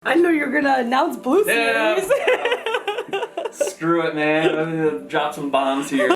I know you're gonna announce Blue Series. Screw it, man. I'm gonna drop some bombs here.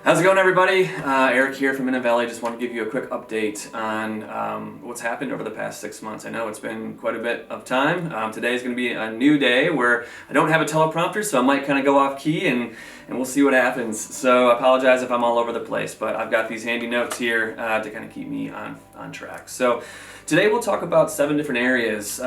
How's it going, everybody? Eric here from Inovelli. Just want to give you a quick update on what's happened over the past 6 months. I know it's been quite a bit of time. Today is going to be a new day where I don't have a teleprompter, so I might kind of go off key and we'll see what happens. So I apologize if I'm all over the place, but I've got these handy notes here to kind of keep me on track. So today we'll talk about 7 different areas.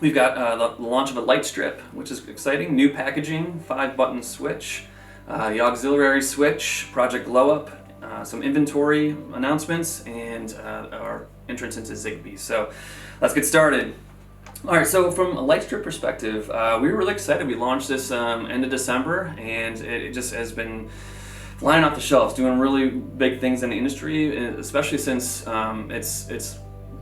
We've got the launch of a light strip, which is exciting, new packaging, 5-button switch, the auxiliary switch, project glow up, some inventory announcements, and our entrance into Zigbee. So let's get started. All right, so from a light strip perspective, we were really excited. We launched this end of December, and it just has been flying off the shelves, doing really big things in the industry, especially since it's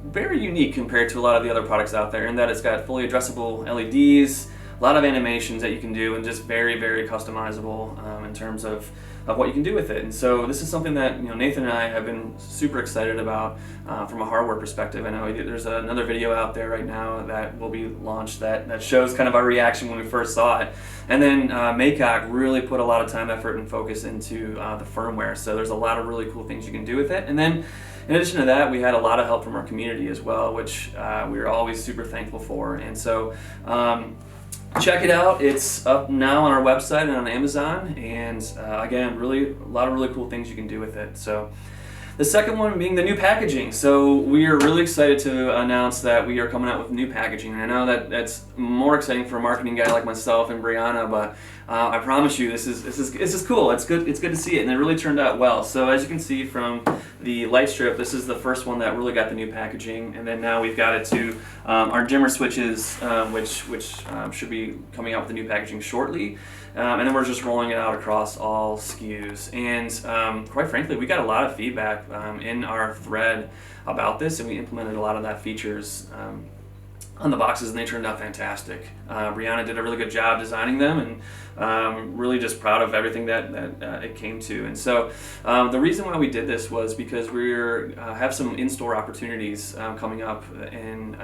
very unique compared to a lot of the other products out there in that it's got fully addressable LEDs, a lot of animations that you can do, and just very, very customizable in terms of what you can do with it. And so this is something that Nathan and I have been super excited about from a hardware perspective. I know there's another video out there right now that will be launched that shows kind of our reaction when we first saw it. And then Maycock really put a lot of time, effort, and focus into the firmware. So there's a lot of really cool things you can do with it. And then in addition to that, we had a lot of help from our community as well, which we are always super thankful for. And so check it out. It's up now on our website and on Amazon. And again, really a lot of really cool things you can do with it. So the second one being the new packaging. So we are really excited to announce that we are coming out with new packaging. And I know that that's more exciting for a marketing guy like myself and Brianna, but I promise you, this is cool. It's good to see it, and it really turned out well. So as you can see from the light strip, this is the first one that really got the new packaging, and then now we've got it to our dimmer switches, which should be coming out with the new packaging shortly. And then we're just rolling it out across all SKUs. And quite frankly, we got a lot of feedback in our thread about this, and we implemented a lot of that features on the boxes, and they turned out fantastic. Brianna did a really good job designing them, and really just proud of everything that it came to. And so the reason why we did this was because we have some in-store opportunities coming up in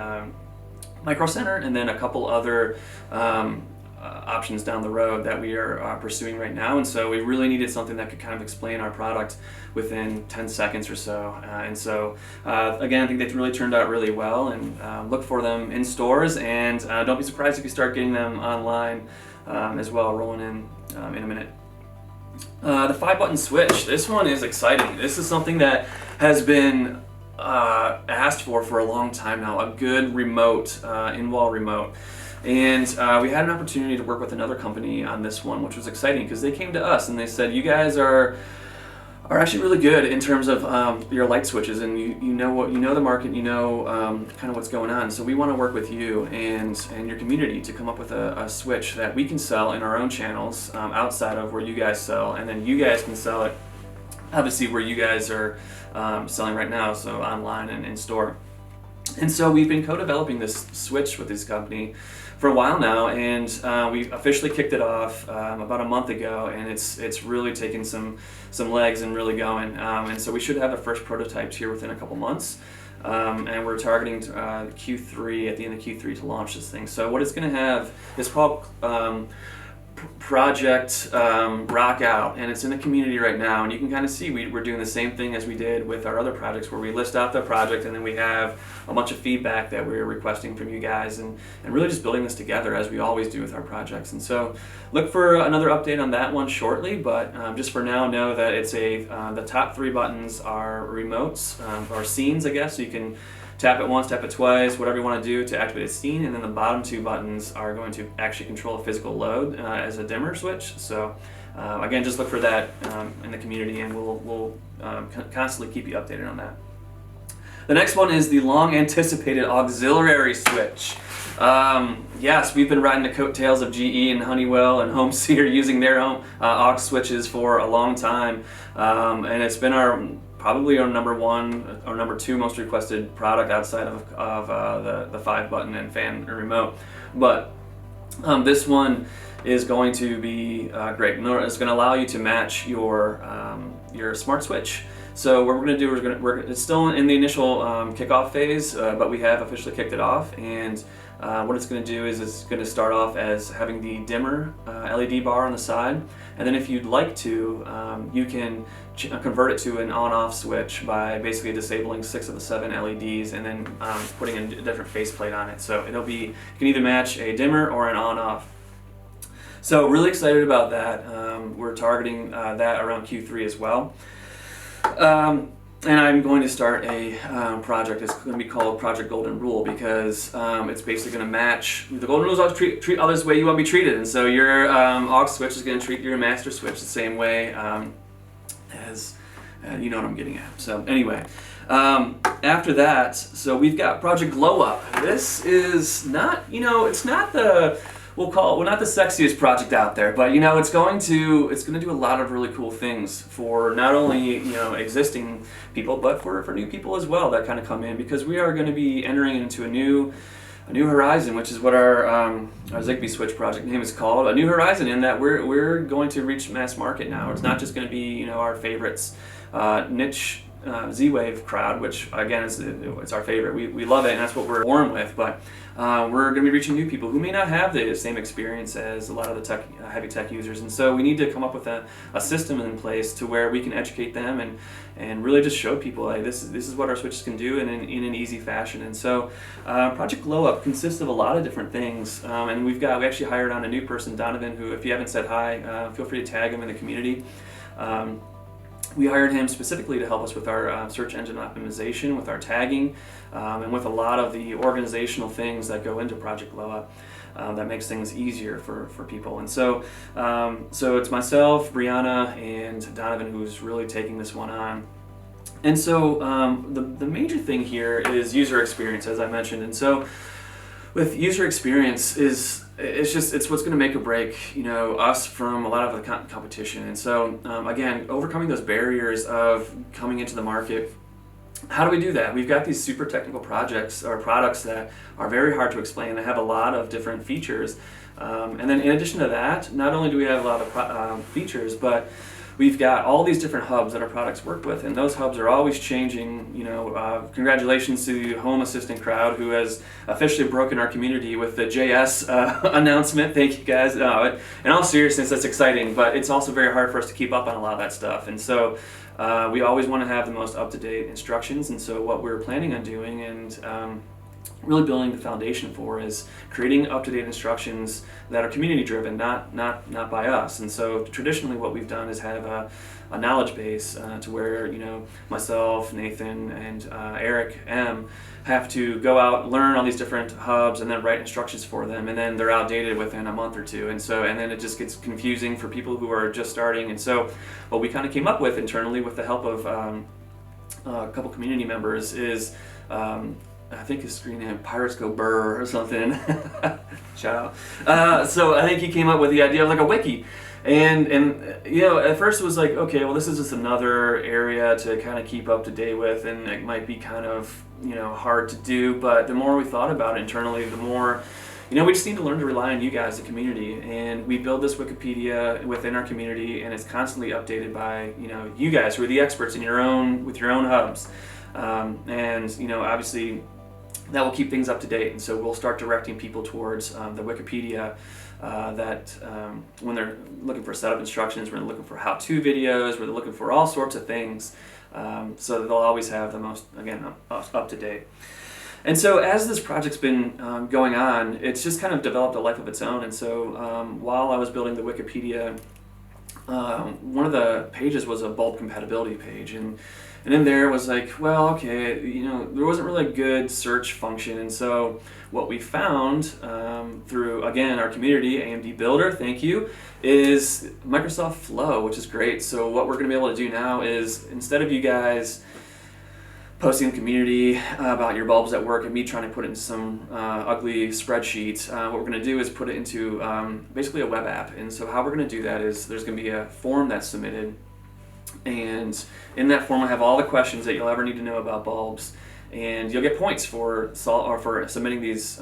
Micro Center, and then a couple other options down the road that we are pursuing right now. And so we really needed something that could kind of explain our product within 10 seconds or so. And so again, I think they've really turned out really well, and look for them in stores, and don't be surprised if you start getting them online as well, rolling in a minute. The 5-button switch, this one is exciting. This is something that has been asked for a long time now, a good remote, in-wall remote. And we had an opportunity to work with another company on this one, which was exciting because they came to us and they said, you guys are actually really good in terms of your light switches, and you know the market, kind of what's going on. So we want to work with you and your community to come up with a switch that we can sell in our own channels outside of where you guys sell, and then you guys can sell it obviously where you guys are selling right now, so online and in store. And so we've been co-developing this switch with this company for a while now, and we officially kicked it off about a month ago, and it's really taken some legs and really going. And so we should have the first prototypes here within a couple months, and we're targeting Q3, at the end of Q3, to launch this thing. So what it's going to have is called Project Rock Out, and it's in the community right now, and you can kind of see we're doing the same thing as we did with our other projects, where we list out the project and then we have a bunch of feedback that we're requesting from you guys, and really just building this together as we always do with our projects. And so look for another update on that one shortly, but just for now, know that it's the top 3 buttons are remotes, or scenes, I guess, so you can tap it once, tap it twice, whatever you want to do to activate a scene, and then the bottom 2 buttons are going to actually control a physical load as a dimmer switch. So again, just look for that in the community, and we'll constantly keep you updated on that. The next one is the long anticipated auxiliary switch. Yes, we've been riding the coattails of GE and Honeywell and Home Seer using their home aux switches for a long time, and it's been probably our number 1 or number 2 most requested product outside of the 5-button and fan remote. But this one is going to be great. It's going to allow you to match your smart switch. So what we're going to do, it's still in the initial kickoff phase, but we have officially kicked it off. And what it's going to do is it's going to start off as having the dimmer LED bar on the side, and then if you'd like to, you can convert it to an on-off switch by basically disabling 6 of the 7 LEDs and then putting a different faceplate on it. So it'll be, you can either match a dimmer or an on-off. So really excited about that. We're targeting that around Q3 as well. And I'm going to start a project. It's going to be called Project Golden Rule, because it's basically going to match the golden rules. Always treat others the way you want to be treated, and so your aux switch is going to treat your master switch the same way as you know what I'm getting at. So anyway, after that, so we've got Project Glow Up. This is not, it's not the not the sexiest project out there, but it's going to do a lot of really cool things for not only existing people, but for new people as well that kind of come in, because we are going to be entering into a new horizon, which is what our Zigbee switch project name is called, a new horizon, in that we're going to reach mass market now. It's not just going to be our favorites, niche Z-Wave crowd, which again it's our favorite. We love it, and that's what we're born with. But we're going to be reaching new people who may not have the same experience as a lot of the heavy tech users, and so we need to come up with a system in place to where we can educate them and really just show people, hey, this is what our switches can do in an easy fashion. And so Project Glow Up consists of a lot of different things, and we actually hired on a new person, Donovan, who, if you haven't said hi, feel free to tag him in the community. We hired him specifically to help us with our search engine optimization, with our tagging, and with a lot of the organizational things that go into Project Glow Up that makes things easier for people. And so it's myself, Brianna, and Donovan who's really taking this one on. And so the major thing here is user experience, as I mentioned. And so with user experience it's what's going to make or break us from a lot of the competition. And so again, overcoming those barriers of coming into the market. How do we do that? We've got these super technical projects or products that are very hard to explain. They have a lot of different features, and then in addition to that, not only do we have a lot of features, but we've got all these different hubs that our products work with, and those hubs are always changing. Congratulations to the Home Assistant crowd who has officially broken our community with the JS announcement. Thank you guys. In all seriousness, that's exciting, but it's also very hard for us to keep up on a lot of that stuff. And so we always want to have the most up-to-date instructions. And so what we're planning on doing and really building the foundation for is creating up-to-date instructions that are community-driven, not by us. And so traditionally what we've done is have a knowledge base to where myself, Nathan, and Eric M have to go out, learn all these different hubs, and then write instructions for them, and then they're outdated within a month or two. And then it just gets confusing for people who are just starting. And so what we kind of came up with internally with the help of a couple community members is I think his screen name, Pirates Go Burr or something. Shout out. So I think he came up with the idea of like a wiki. And at first it was like, okay, well, this is just another area to kind of keep up to date with, and it might be kind of, hard to do. But the more we thought about it internally, the more, we just need to learn to rely on you guys, the community. And we build this Wikipedia within our community, and it's constantly updated by, you guys who are the experts in with your own hubs. And obviously that will keep things up to date. And so we'll start directing people towards the Wikipedia that when they're looking for setup instructions, when they're looking for how-to videos, when they're looking for all sorts of things, so that they'll always have the most, again, up to date. And so as this project's been going on, it's just kind of developed a life of its own. And so while I was building the Wikipedia, one of the pages was a bulb compatibility page, and in there was like, well, okay, there wasn't really a good search function. And so what we found through, again, our community, AMD Builder, thank you, is Microsoft Flow, which is great. So what we're going to be able to do now is, instead of you guys posting in the community about your bulbs at work and me trying to put it into some ugly spreadsheet, what we're going to do is put it into basically a web app. And so how we're going to do that is there's going to be a form that's submitted, and in that form I have all the questions that you'll ever need to know about bulbs. and you'll get points for submitting these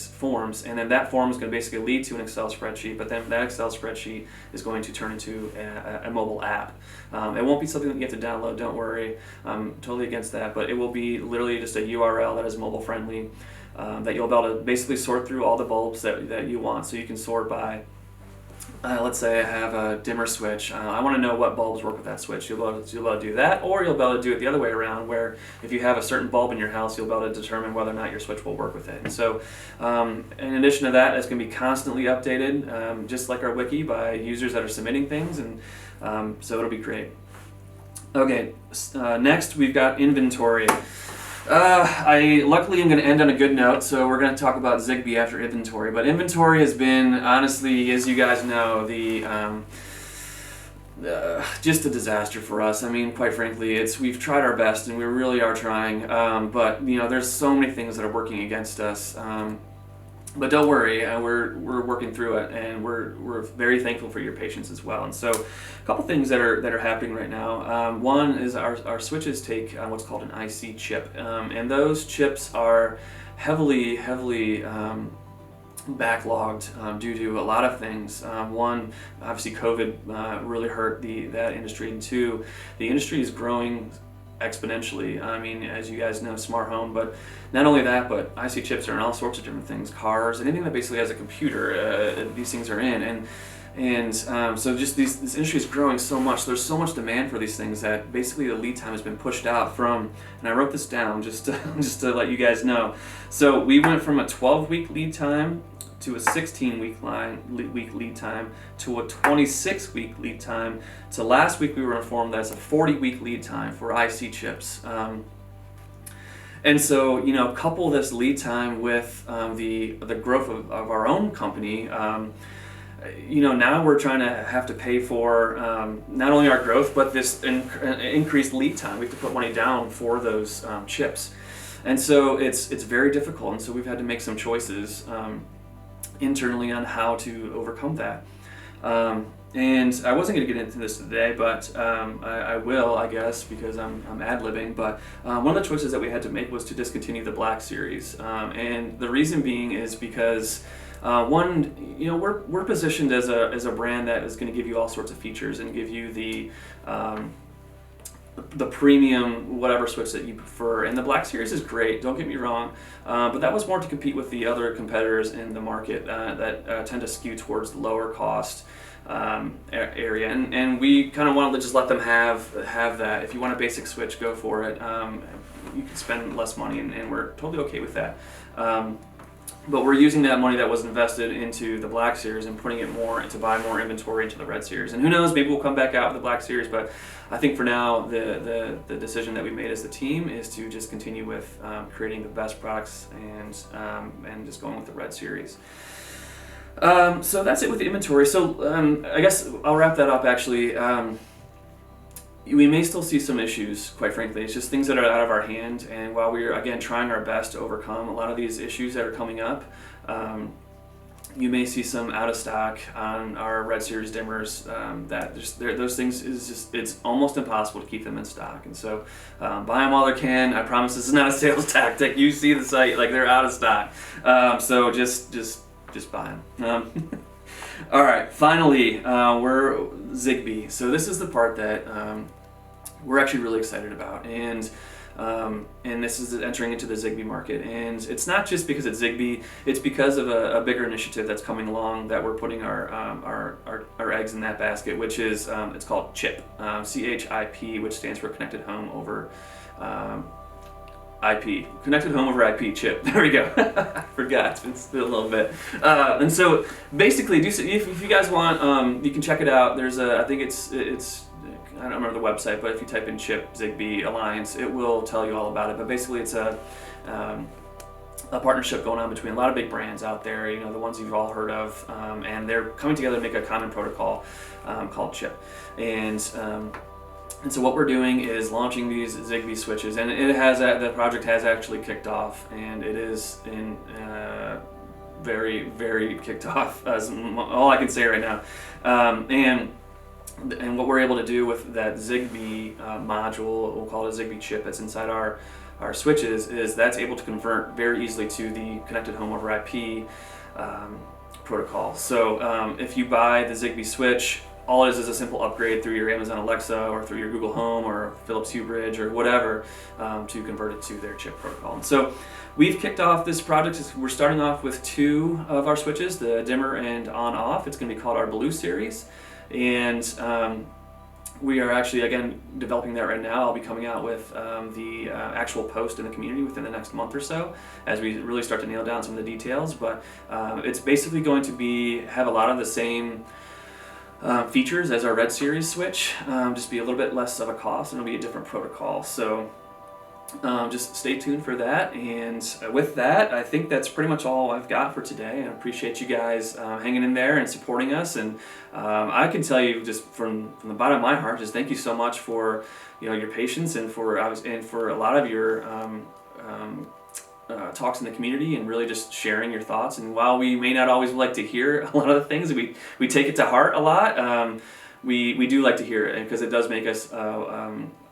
forms, and then that form is going to basically lead to an Excel spreadsheet. But then that Excel spreadsheet is going to turn into a mobile app. It won't be something that you have to download. Don't worry, I'm totally against that. But it will be literally just a URL that is mobile friendly, that you'll be able to basically sort through all the bulbs that you want. So you can sort by, let's say I have a dimmer switch. I want to know what bulbs work with that switch. You'll be able to do that, or you'll be able to do it the other way around, where if you have a certain bulb in your house, you'll be able to determine whether or not your switch will work with it. And so, in addition to that, it's going to be constantly updated, just like our wiki, by users that are submitting things, and so it'll be great. Okay, next we've got inventory. I luckily am going to end on a good note, so we're going to talk about Zigbee after inventory. But inventory has been, honestly, as you guys know, just a disaster for us. I mean, quite frankly, we've tried our best, and we really are trying. But there's so many things that are working against us. But don't worry, we're working through it, and we're very thankful for your patience as well. And so, a couple things that are happening right now. One is our switches take what's called an IC chip, and those chips are heavily backlogged due to a lot of things. One, obviously, COVID really hurt that industry, and two, the industry is growing exponentially. I mean, as you guys know, smart home, but not only that, but IC chips are in all sorts of different things, cars, anything that basically has a computer, these things are in. And so just this industry is growing so much. There's so much demand for these things that basically the lead time has been pushed out from, and I wrote this down just to let you guys know. So we went from a 12-week lead time to a 16-week lead time to a 26-week lead time to last week we were informed that it's a 40-week lead time for IC chips. And so, couple this lead time with the growth of our own company. Now we're trying to have to pay for not only our growth, but this increased lead time. We have to put money down for those chips, and so it's very difficult. And so we've had to make some choices internally on how to overcome that. And I wasn't going to get into this today, but I will, I guess, because I'm ad-libbing. But one of the choices that we had to make was to discontinue the Black Series, and the reason being is because one, we're positioned as a brand that is going to give you all sorts of features and give you the premium whatever switch that you prefer, and the Black Series is great, don't get me wrong, but that was more to compete with the other competitors in the market that tend to skew towards the lower cost area, and we kind of wanted to just let them have that. If you want a basic switch, go for it. You can spend less money, and we're totally okay with that. But we're using that money that was invested into the Black Series and putting it more to buy more inventory into the Red Series. And who knows, maybe we'll come back out with the Black Series, but I think for now the decision that we made as the team is to just continue with creating the best products and just going with the Red Series. So that's it with the inventory. So I guess I'll wrap that up actually. We may still see some issues, quite frankly. It's just things that are out of our hand, and while we're, again, trying our best to overcome a lot of these issues that are coming up, you may see some out of stock on our Red Series dimmers. Those things it's almost impossible to keep them in stock, and so buy them while they can. I promise this is not a sales tactic. You see the site, like, they're out of stock, so just buy them. All right, finally, we're Zigbee. So this is the part that we're actually really excited about, and this is entering into the Zigbee market. And it's not just because it's Zigbee; it's because of a bigger initiative that's coming along that we're putting our eggs in that basket, which is it's called CHIP, CHIP, which stands for Connected Home Over IP, Connected Home Over IP, CHIP. There we go. I forgot. It's been a little bit. And so basically, if you guys want, you can check it out. There's I think it's I don't remember the website, but if you type in CHIP Zigbee Alliance, it will tell you all about it. But basically, it's a partnership going on between a lot of big brands out there, the ones you've all heard of, and they're coming together to make a common protocol called CHIP. And so what we're doing is launching these Zigbee switches, and the project has actually kicked off, and it is in very, very kicked off. As all I can say right now, and what we're able to do with that Zigbee module, we'll call it a Zigbee chip that's inside our our switches, is that's able to convert very easily to the connected home over IP protocol. So if you buy the Zigbee switch, all it is a simple upgrade through your Amazon Alexa or through your Google Home or Philips Hue Bridge or whatever to convert it to their chip protocol. And so we've kicked off this project. We're starting off with 2 of our switches, the dimmer and on-off. It's going to be called our Blue Series. And we are actually, again, developing that right now. I'll be coming out with the actual post in the community within the next month or so as we really start to nail down some of the details. But it's basically going to have a lot of the same features as our Red Series switch, just be a little bit less of a cost, and it'll be a different protocol. So just stay tuned for that. And with that, I think that's pretty much all I've got for today. I appreciate you guys hanging in there and supporting us. And I can tell you, just from the bottom of my heart, just thank you so much for your patience and for a lot of your talks in the community, and really just sharing your thoughts. And while we may not always like to hear a lot of the things, we take it to heart a lot. We do like to hear it, because it does make us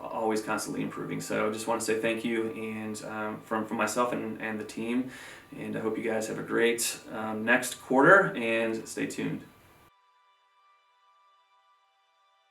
always constantly improving. So I just want to say thank you, and from myself and the team. And I hope you guys have a great next quarter, and stay tuned.